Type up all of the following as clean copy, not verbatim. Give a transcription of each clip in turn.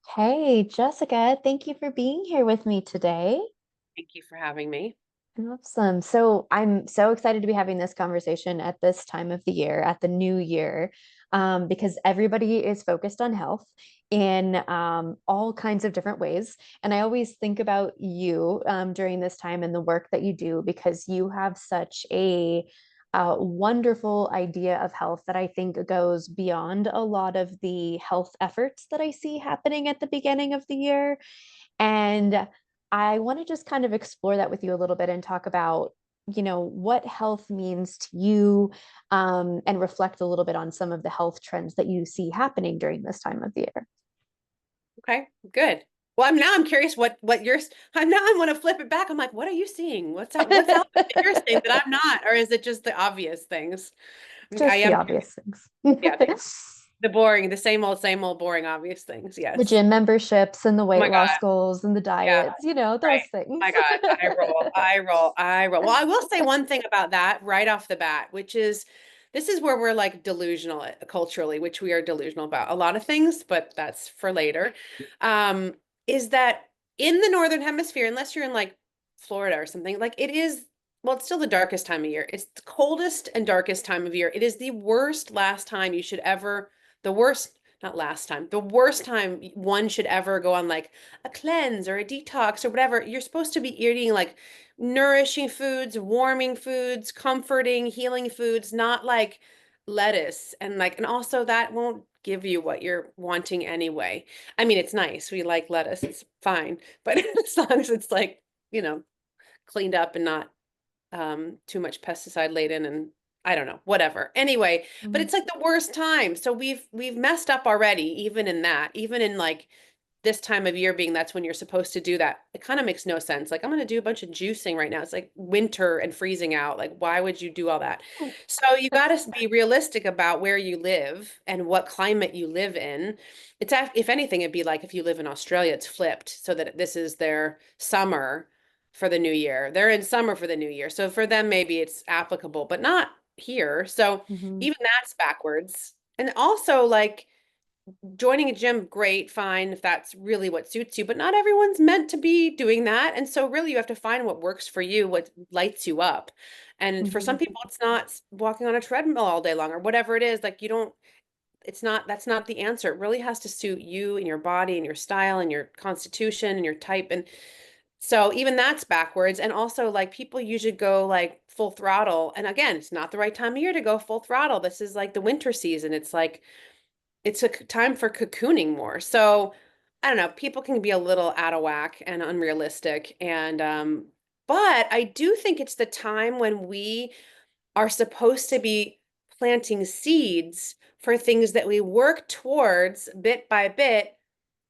Hey, Jessica, thank you for being here with me today. Thank you for having me. Awesome. So I'm so excited to be having this conversation at this time of the year, at the new year, because everybody is focused on health in all kinds of different ways. And I always think about you during this time and the work that you do because you have such a wonderful idea of health that I think goes beyond a lot of the health efforts that I see happening at the beginning of the year. And I want to just kind of explore that with you a little bit and talk about, what health means to you, and reflect a little bit on some of the health trends that you see happening during this time of the year. Okay, good. Well, I'm curious what yours. I want to flip it back. I'm like, what are you seeing? What's out there that you're seeing that I'm not, or is it just the obvious things? I Just the am. obvious things. Yeah, the boring, the same old boring obvious things. The Yes. gym memberships and the Oh weight my loss God. goals and the Yeah. diets, those Right. things. My God. I roll. I roll. I roll. Well, I will say one thing about that right off the bat, which is this is where we're like delusional culturally, which we are delusional about a lot of things, but that's for later. Um, is that in the Northern Hemisphere, unless you're in like Florida or something, like it is, well, it's still the darkest time of year. It's the coldest and darkest time of year. It is the worst last time you should ever, the worst, not last time, the worst time one should ever go on like a cleanse or a detox or whatever. You're supposed to be eating like nourishing foods, warming foods, comforting, healing foods, not like lettuce and like, and also that won't give you what you're wanting anyway. I mean, it's nice. We like lettuce. It's fine. But as long as it's like, you know, cleaned up and not too much pesticide laden and I don't know, whatever. Anyway, but Mhm. it's like the worst time. So we've messed up already, even in that, even in like this time of year being that's when you're supposed to do that. It kind of makes no sense. Like I'm going to do a bunch of juicing right now. It's like winter and freezing out. Like why would you do all that? So you got to be realistic about where you live and what climate you live in. If anything, it'd be like if you live in Australia, it's flipped so that this is their summer for the new year. They're in summer for the new year. So for them, maybe it's applicable, but not here. So Mhm. even that's backwards. And also like joining a gym, great, fine, if that's really what suits you, but not everyone's meant to be doing that. And so really you have to find what works for you, what lights you up. And for some Mhm. people, it's not walking on a treadmill all day long or whatever it is. Like you don't, it's not, that's not the answer. It really has to suit you and your body and your style and your constitution and your type. And so even that's backwards. And also like people usually go like full throttle. And again, it's not the right time of year to go full throttle. This is like the winter season. It's like it's a time for cocooning more. So I don't know, people can be a little out of whack and unrealistic. And but I do think it's the time when we are supposed to be planting seeds for things that we work towards bit by bit,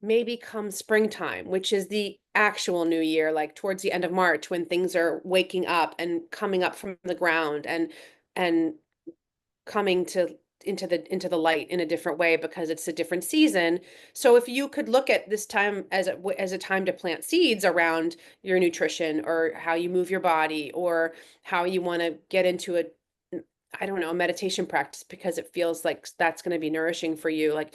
maybe come springtime, which is the actual new year, like towards the end of March when things are waking up and coming up from the ground and coming to into the light in a different way because it's a different season. So if you could look at this time as a time to plant seeds around your nutrition or how you move your body or how you want to get into a I don't know, a meditation practice because it feels like that's going to be nourishing for you, like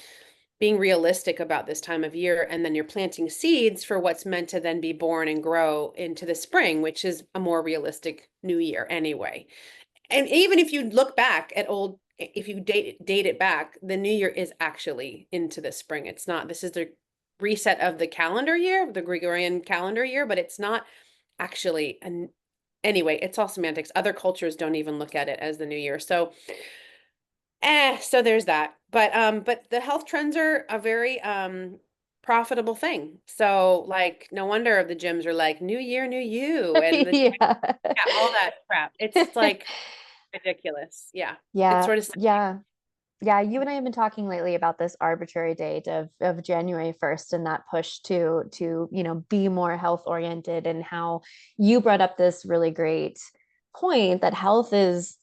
being realistic about this time of year and then you're planting seeds for what's meant to then be born and grow into the spring, which is a more realistic new year anyway. And even if you look back at old, if you date it back, the new year is actually into the spring. It's not, this is the reset of the calendar year, the Gregorian calendar year, but it's not actually. And anyway, it's all semantics. Other cultures don't even look at it as the new year. So, so there's that. But the health trends are a very profitable thing. So like no wonder the gyms are like new year, new you, and the Yeah. yeah, all that crap. It's like ridiculous. Yeah. It's Yeah, sort of yeah. Yeah, you and I have been talking lately about this arbitrary date of January 1st and that push to, be more health oriented and how you brought up this really great point that health is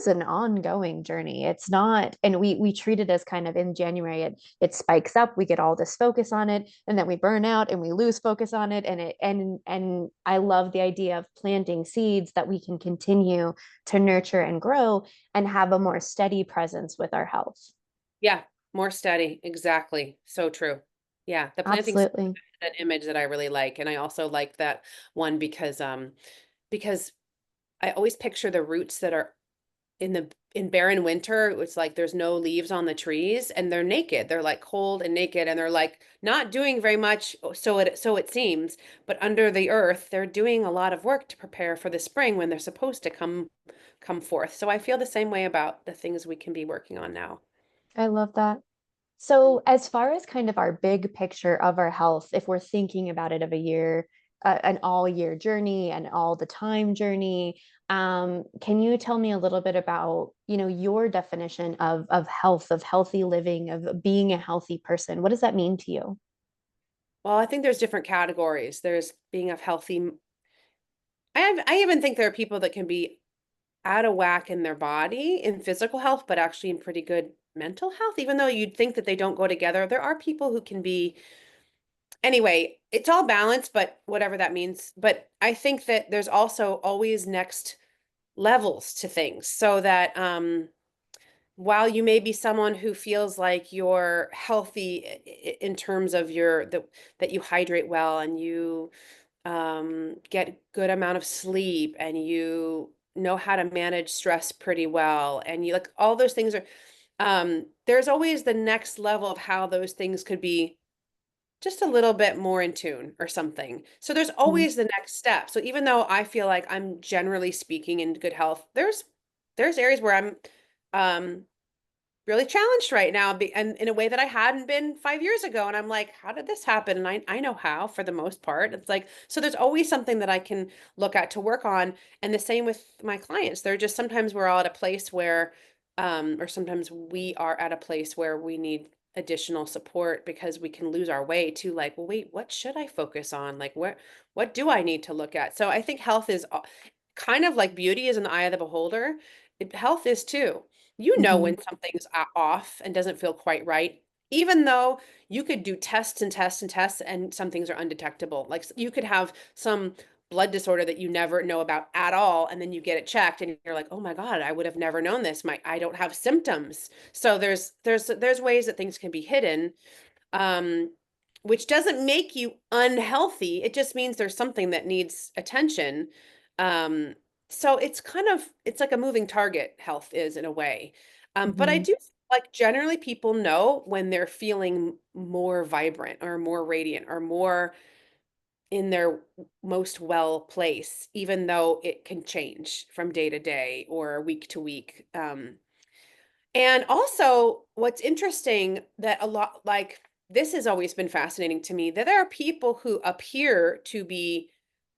an ongoing journey. It's not, and we treat it as kind of in January it spikes up, we get all this focus on it, and then we burn out and we lose focus on it. And I love the idea of planting seeds that we can continue to nurture and grow and have a more steady presence with our health. yeah, more steady. Exactly. So true. Yeah, the planting seeds Absolutely. is an image that I really like, and I also like that one because I always picture the roots that are in barren winter. It's like there's no leaves on the trees and they're naked. They're like cold and naked and they're like not doing very much, so it seems, but under the earth, they're doing a lot of work to prepare for the spring when they're supposed to come forth. So I feel the same way about the things we can be working on now. I love that. So, as far as kind of our big picture of our health, if we're thinking about it of a year, an all year journey, an all the time journey, can you tell me a little bit about, your definition of health, of healthy living, of being a healthy person? What does that mean to you? Well, I think there's different categories. There's being a healthy. I even think there are people that can be out of whack in their body in physical health, but actually in pretty good mental health, even though you'd think that they don't go together. There are people who can be, anyway, it's all balance, but whatever that means. But I think that there's also always next levels to things so that while you may be someone who feels like you're healthy in terms of that you hydrate well and you get good amount of sleep and you know how to manage stress pretty well and you like all those things are there's always the next level of how those things could be just a little bit more in tune or something. So there's Mhm. always the next step. So even though I feel like I'm generally speaking in good health, there's areas where I'm um really challenged right now and in a way that I hadn't been 5 years ago. And I'm like, how did this happen? And I know how for the most part. It's like, so there's always something that I can look at to work on. And the same with my clients. They're just sometimes we're all at a place where, or sometimes we are at a place where we need additional support because we can lose our way to like, well, wait, what should I focus on? Like, what do I need to look at? So I think health is kind of like beauty is in the eye of the beholder. Health is too. You know Mhm. when something's off and doesn't feel quite right, even though you could do tests and tests and tests and some things are undetectable. Like you could have some blood disorder that you never know about at all, and then you get it checked and you're like, "Oh my God, I would have never known this. I don't have symptoms." So there's ways that things can be hidden, um, which doesn't make you unhealthy. It just means there's something that needs attention. Um, so it's like a moving target, health is in a way. But I Mhm. do like generally people know when they're feeling more vibrant or more radiant or more in their most well place, even though it can change from day to day or week to week. And also, what's interesting that a lot like this has always been fascinating to me that there are people who appear to be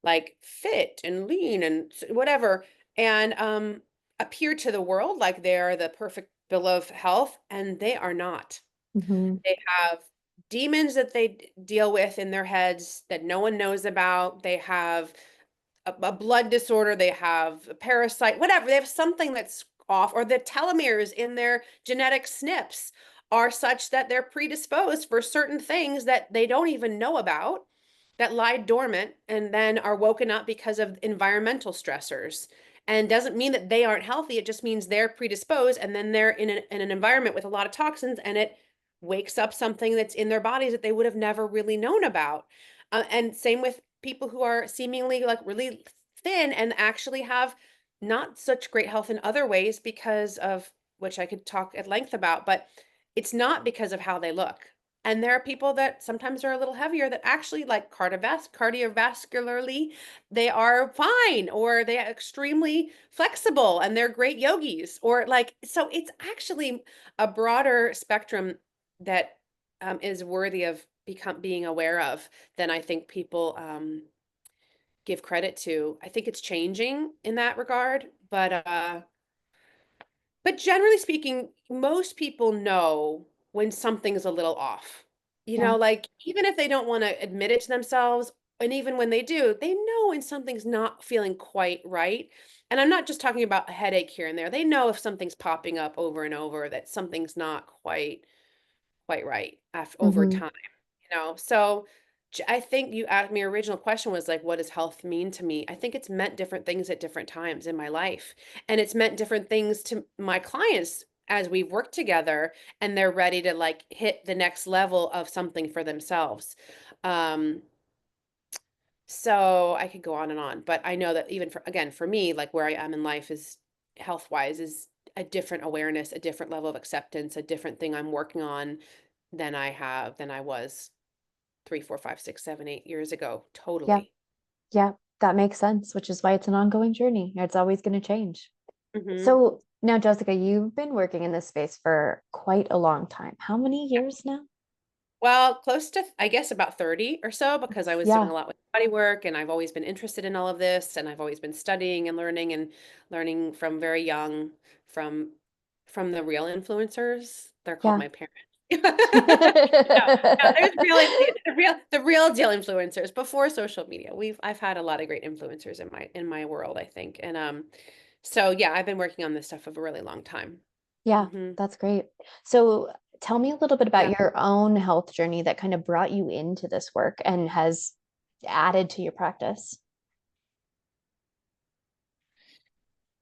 like fit and lean and whatever, and appear to the world like they're the perfect bill of health, and they are not. Mhm. They have demons that they deal with in their heads that no one knows about. They have a blood disorder, they have a parasite, whatever. They have something that's off, or the telomeres in their genetic SNPs are such that they're predisposed for certain things that they don't even know about that lie dormant and then are woken up because of environmental stressors. And doesn't mean that they aren't healthy. It just means they're predisposed and then they're in an environment with a lot of toxins and it wakes up something that's in their bodies that they would have never really known about. And same with people who are seemingly like really thin and actually have not such great health in other ways because of which I could talk at length about, but it's not because of how they look. And there are people that sometimes are a little heavier that actually like cardiovascularly, they are fine or they are extremely flexible and they're great yogis or like, so it's actually a broader spectrum that is worthy of being aware of than I think people give credit to. I think it's changing in that regard, but generally speaking, most people know when something's a little off. You Yeah. know, like even if they don't want to admit it to themselves, and even when they do, they know when something's not feeling quite right. And I'm not just talking about a headache here and there. They know if something's popping up over and over that something's not quite right over Mhm. time, you know? So I think you asked me, your original question was like, what does health mean to me? I think it's meant different things at different times in my life. And it's meant different things to my clients as we've worked together, and they're ready to like hit the next level of something for themselves. Um, so I could go on and on, but I know that even for, again, for me, like where I am in life is health wise is a different awareness, a different level of acceptance, a different thing I'm working on than I was 3, 4, 5, 6, 7, 8 years ago. Yeah. Totally. Yeah. That makes sense, which is why it's an ongoing journey. It's always going to change. Hmm. So now, Jessica, you've been working in this space for quite a long time. How many years now? Well, close to, I guess, about 30 or so, because I was doing Yeah. a lot with body work and I've always been interested in all of this, and I've always been studying and learning from very young from from the real influencers. They're called Yeah. my parents. No, no, there's the real deal influencers before social media. I've had a lot of great influencers in my world, I think. And so yeah, I've been working on this stuff for a really long time. Yeah, Hmm. that's great. So tell me a little bit about Yeah. your own health journey that kind of brought you into this work and has added to your practice.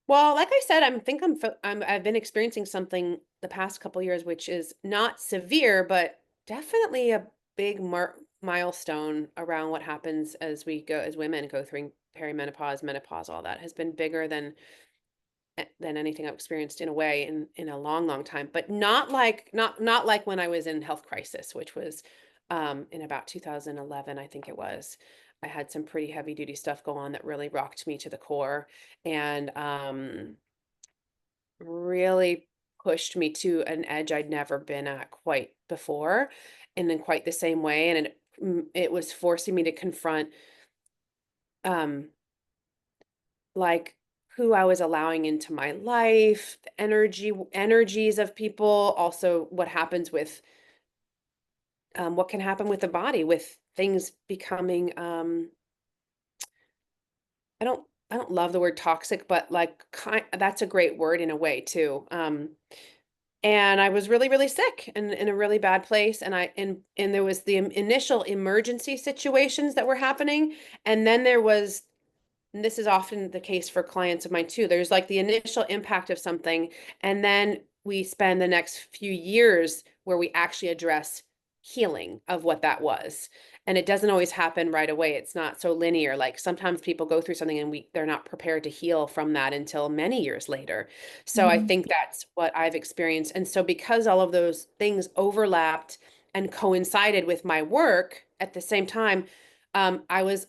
Well, like I said, I've been experiencing something the past couple years, which is not severe, but definitely a big milestone around what happens as we go, as women go through perimenopause, menopause, all that has been bigger than anything I've experienced in a way in a long, long time. But not like when I was in health crisis, which was in about 2011, I think it was. I had some pretty heavy duty stuff go on that really rocked me to the core, and really pushed me to an edge I'd never been at quite before, and in quite the same way. And it was forcing me to confront um like who I was allowing into my life, the energies of people, also what happens with what can happen with the body, with things becoming I don't love the word toxic, but like that's a great word in a way too. And I was really, really sick and in a really bad place. And there was the initial emergency situations that were happening. And then there was, and this is often the case for clients of mine too, there's like the initial impact of something, and then we spend the next few years where we actually address healing of what that was. And it doesn't always happen right away. It's not so linear. Like sometimes people go through something and they're not prepared to heal from that until many years later. So I Mhm. think that's what I've experienced. And so because all of those things overlapped and coincided with my work at the same time, I was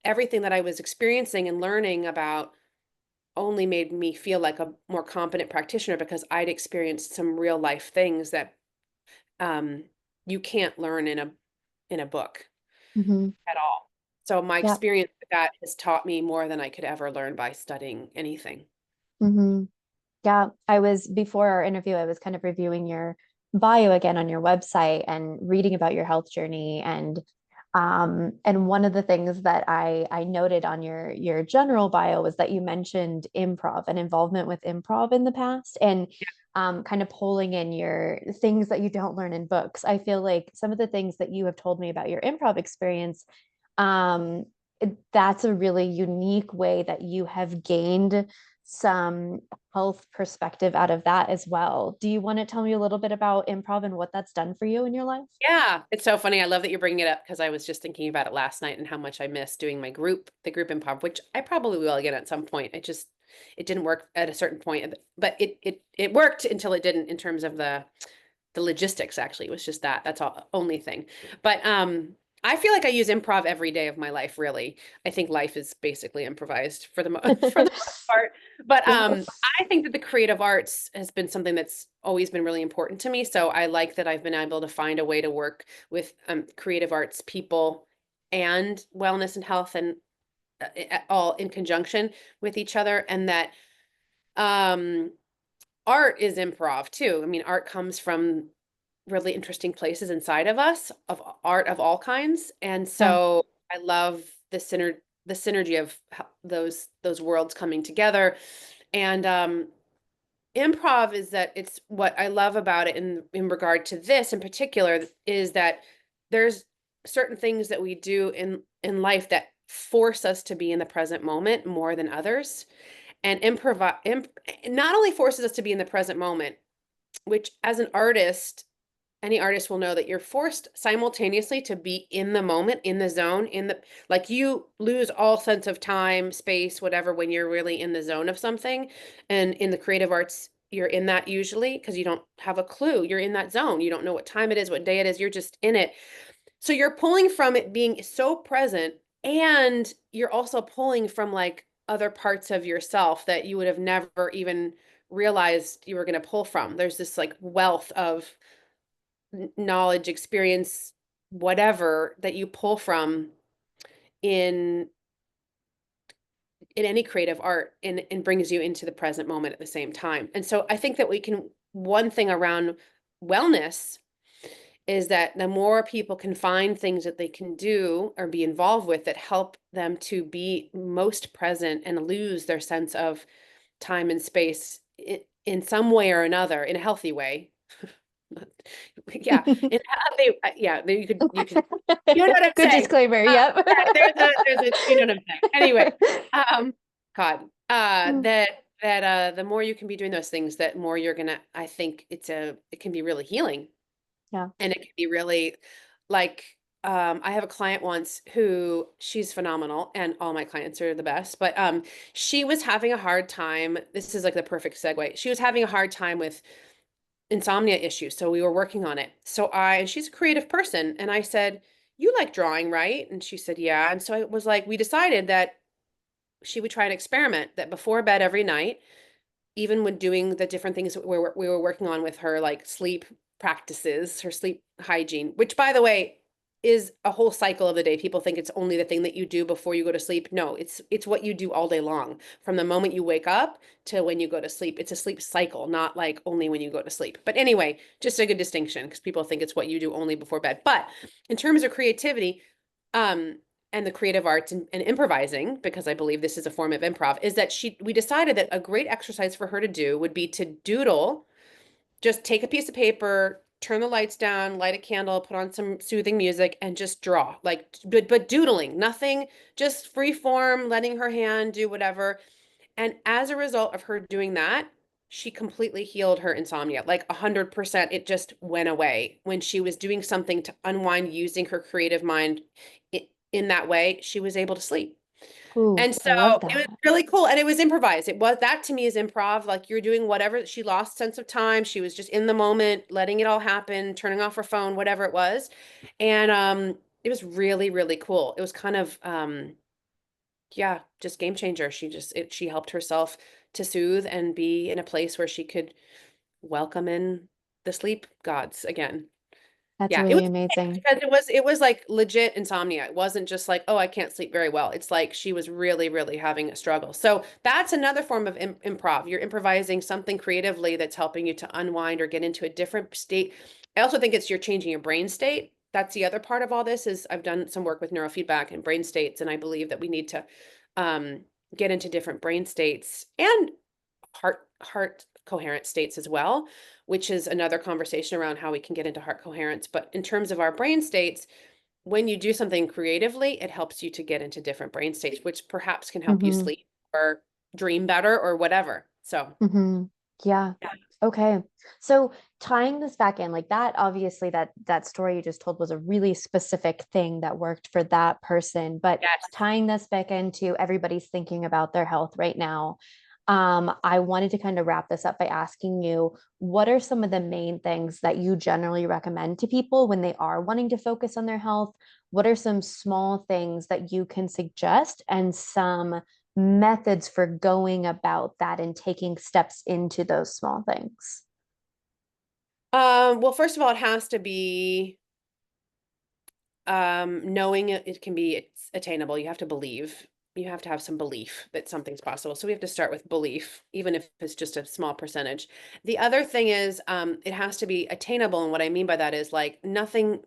everything that I was experiencing and learning about only made me feel like a more competent practitioner, because I'd experienced some real life things that um, you can't learn in a book Mhm. at all. So my Yeah. experience with that has taught me more than I could ever learn by studying anything. Mhm. Yeah, I was before our interview, I was kind of reviewing your bio again on your website and reading about your health journey and one of the things that I noted on your general bio was that you mentioned improv and involvement with improv in the past and kind of pulling in your things that you don't learn in books. I feel like some of the things that you have told me about your improv experience um, that's a really unique way that you have gained some health perspective out of that as well. Do you want to tell me a little bit about improv and what that's done for you in your life? Yeah, it's so funny. I love that you're bringing it up, because I was just thinking about it last night and how much I miss doing the group improv, which I probably will again at some point. It didn't work at a certain point, but it worked until it didn't in terms of the logistics. Actually, it was just that's all only thing. But I feel like I use improv every day of my life, really. I think life is basically improvised for the for the most part. But Yeah. I think that the creative arts has been something that's always been really important to me. So I like that I've been able to find a way to work with creative arts people and wellness and health, and all in conjunction with each other, and that um art is improv too. I mean, art comes from really interesting places inside of us, of art of all kinds. And Yeah. so I love the synergy of those worlds coming together. And improv is that it's what I love about it in regard to this in particular is that there's certain things that we do in life that force us to be in the present moment more than others. And not only forces us to be in the present moment, which as an artist, any artist will know that you're forced simultaneously to be in the moment, in the zone, like you lose all sense of time, space, whatever, when you're really in the zone of something. And in the creative arts, you're in that usually because you don't have a clue. You're in that zone. You don't know what time it is, what day it is. You're just in it. So you're pulling from it being so present, and you're also pulling from like other parts of yourself that you would have never even realized you were going to pull from. There's this like wealth of knowledge, experience, whatever that you pull from in any creative art, and brings you into the present moment at the same time. And so I think that we can, one thing around wellness is that the more people can find things that they can do or be involved with that help them to be most present and lose their sense of time and space in some way or another, in a healthy way. Yeah, yeah, you know what I'm Good saying. disclaimer. Yep. Yeah, you know what I'm saying. Anyway, um, God, Mm, the more you can be doing those things, that more you're gonna, I think it can be really healing. yeah. And it can be really like, I have a client once who, she's phenomenal, and all my clients are the best, but she was having a hard time. This is like the perfect segue. She was having a hard time with insomnia issues. So we were working on it. And she's a creative person. And I said, "You like drawing, right?" And she said, "Yeah." And so it was like, we decided that she would try an experiment that before bed every night, even when doing the different things that we were working on with her, like sleep practices, her sleep hygiene, which by the way is a whole cycle of the day. People think it's only the thing that you do before you go to sleep. No, it's what you do all day long, from the moment you wake up to when you go to sleep. It's a sleep cycle, not like only when you go to sleep. But anyway, just a good distinction, because people think it's what you do only before bed. But in terms of creativity, um, and the creative arts, and improvising, because I believe this is a form of improv, is that we decided that a great exercise for her to do would be to doodle. Just take a piece of paper, turn the lights down, light a candle, put on some soothing music, and just draw. Like, but doodling, nothing, just free form, letting her hand do whatever. And as a result of her doing that, she completely healed her insomnia. Like 100%, it just went away. When she was doing something to unwind using her creative mind in that way, she was able to sleep. Ooh, And so I love it was that. really cool. And it was improvised. That to me is improv. Like, you're doing whatever. She lost sense of time. She was just in the moment, letting it all happen, turning off her phone, whatever it was. And it was really, really cool. It was kind of yeah, just game changer. She helped herself to soothe and be in a place where she could welcome in the sleep gods again. That's Yeah, it really was amazing. because it was like legit insomnia. It wasn't just like, oh, I can't sleep very well. It's like she was really, really having a struggle. So that's another form of improv. You're improvising something creatively that's helping you to unwind or get into a different state. I also think you're changing your brain state. That's the other part of all this. Is I've done some work with neurofeedback and brain states, and I believe that we need to um, get into different brain states and heart coherent states as well, which is another conversation around how we can get into heart coherence. But in terms of our brain states, when you do something creatively, it helps you to get into different brain states, which perhaps can help you Hmm. sleep or dream better or whatever. So, Hmm. Yeah. yeah. Okay. So tying this back in, like that, obviously that story you just told was a really specific thing that worked for that person. But Yes. tying this back into everybody's thinking about their health right now, I wanted to kind of wrap this up by asking you, what are some of the main things that you generally recommend to people when they are wanting to focus on their health? What are some small things that you can suggest and some methods for going about that and taking steps into those small things? Well, first of all, it has to be knowing it can be, it's attainable. You have to believe. You have to have some belief that something's possible. So we have to start with belief, even if it's just a small percentage. The other thing is, it has to be attainable. And what I mean by that is like nothing,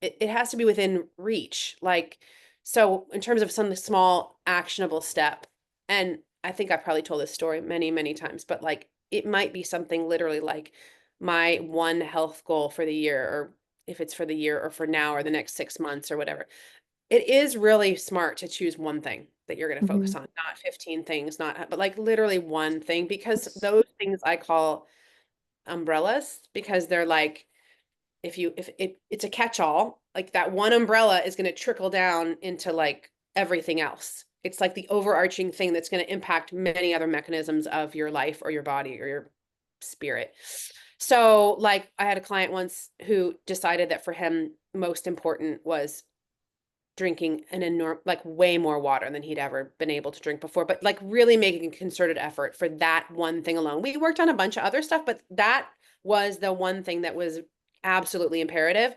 it has to be within reach. Like, so in terms of some small actionable step, and I think I probably told this story many, many times, but like it might be something literally like my one health goal for the year, or if it's for the year or for now or the next 6 months or whatever. It is really smart to choose one thing that you're going to focus Hmm. on, not 15 things, not, but like literally one thing, because those things I call umbrellas because they're like, if it's a catch-all, like that one umbrella is going to trickle down into like everything else. It's like the overarching thing that's going to impact many other mechanisms of your life or your body or your spirit. So, like, I had a client once who decided that for him, most important was drinking an enormous, like way more water than he'd ever been able to drink before, but like really making a concerted effort for that one thing alone. We worked on a bunch of other stuff, but that was the one thing that was absolutely imperative.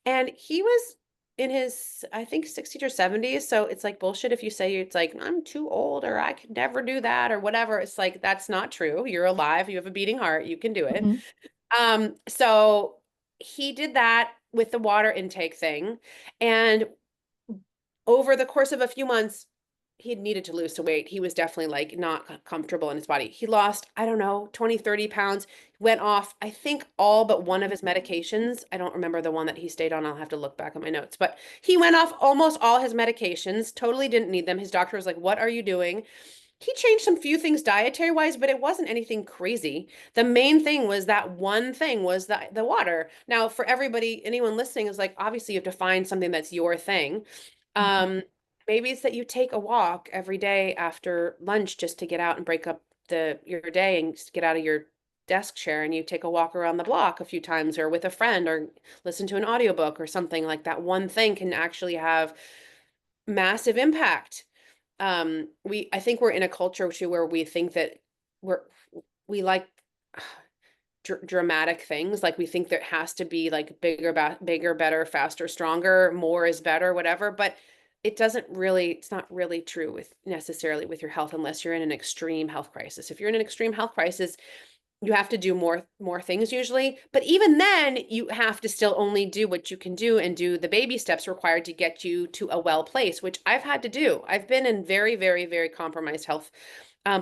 And he was in his, I think, 60s or 70s. So it's like bullshit if you say it's like, I'm too old or I could never do that or whatever. It's like, that's not true. You're alive. You have a beating heart. You can do it. Hmm. So he did that with the water intake thing. And over the course of a few months, he needed to lose some weight. He was definitely like not comfortable in his body. He lost, I don't know, 20, 30 pounds, went off, I think all but one of his medications. I don't remember the one that he stayed on. I'll have to look back at my notes, but he went off almost all his medications, totally didn't need them. His doctor was like, "What are you doing?" He changed some few things dietary wise, but it wasn't anything crazy. The main thing was that one thing was the water. Now, for everybody, anyone listening is like, obviously you have to find something that's your thing. Hmm. Um, Maybe it's that you take a walk every day after lunch just to get out and break up your day and get out of your desk chair, and you take a walk around the block a few times or with a friend or listen to an audiobook or something. Like that one thing can actually have massive impact. I think we're in a culture too where we think that we're we like dramatic things. Like we think there has to be like bigger, better, faster, stronger, more is better, whatever. But it's not really true with necessarily with your health unless you're in an extreme health crisis. If you're in an extreme health crisis, you have to do more things usually. But even then, you have to still only do what you can do and do the baby steps required to get you to a well place, which I've had to do. I've been in very, very, very compromised health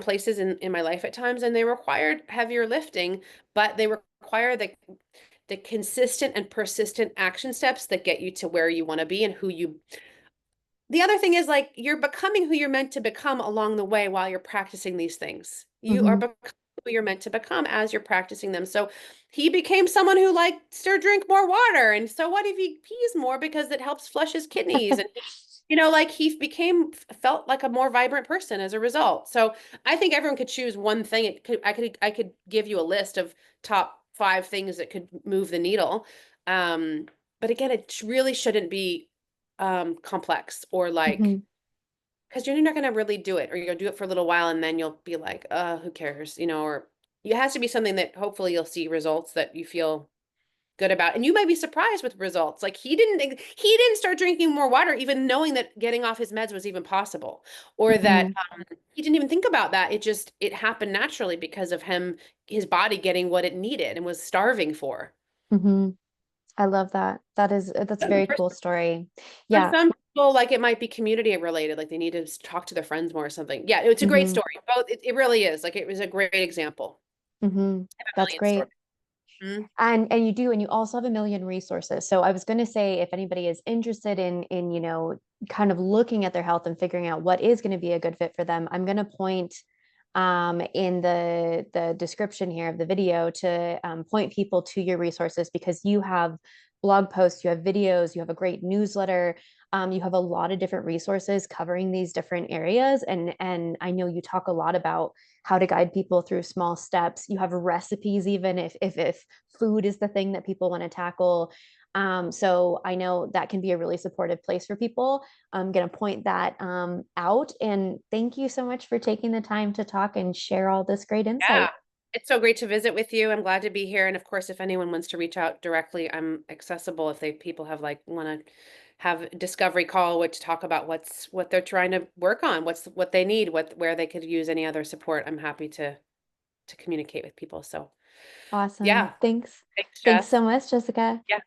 places in my life at times, and they required heavier lifting, but they require the consistent and persistent action steps that get you to where you want to be and who you. The other thing is like you're becoming who you're meant to become along the way while you're practicing these things. You are Hmm. becoming who you're meant to become as you're practicing them. So he became someone who likes to drink more water. And so what if he pees more because it helps flush his kidneys? And like he felt like a more vibrant person as a result. So I think everyone could choose one thing. I could give you a list of top 5 things that could move the needle. But again, it really shouldn't be complex or like Hmm. because you're not going to really do it or you'll do it for a little while and then you'll be like, who cares, or it has to be something that hopefully you'll see results that you feel good about. And you might be surprised with results. Like he didn't start drinking more water even knowing that getting off his meds was even possible, or that Hmm. he didn't even think about that. It happened naturally because of his body getting what it needed and was starving for. Hmm. I love that. That's a very For cool story. For Yeah. some people, like it might be community related, like they need to talk to their friends more or something. Yeah, it's a great Hmm. story. Both, it really is. Like it was a great example. Hmm. I have a That's million stories. great. Mhm. And you also have a million resources. So I was going to say, if anybody is interested in kind of looking at their health and figuring out what is going to be a good fit for them, I'm going to point in the description here of the video to point people to your resources, because you have blog posts, you have videos, you have a great newsletter. You have a lot of different resources covering these different areas, and I know you talk a lot about how to guide people through small steps. You have recipes, even if food is the thing that people want to tackle. So I know that can be a really supportive place for people. I'm going to point that out. And thank you so much for taking the time to talk and share all this great Yeah. insight. It's so great to visit with you. I'm glad to be here. And of course, if anyone wants to reach out directly, I'm accessible if people have like want to have a discovery call, which talk about what they're trying to work on, what they need, where they could use any other support. I'm happy to communicate with people. So Awesome. yeah. Thanks. Thanks, Thanks Jess. so much, Jessica. Yeah.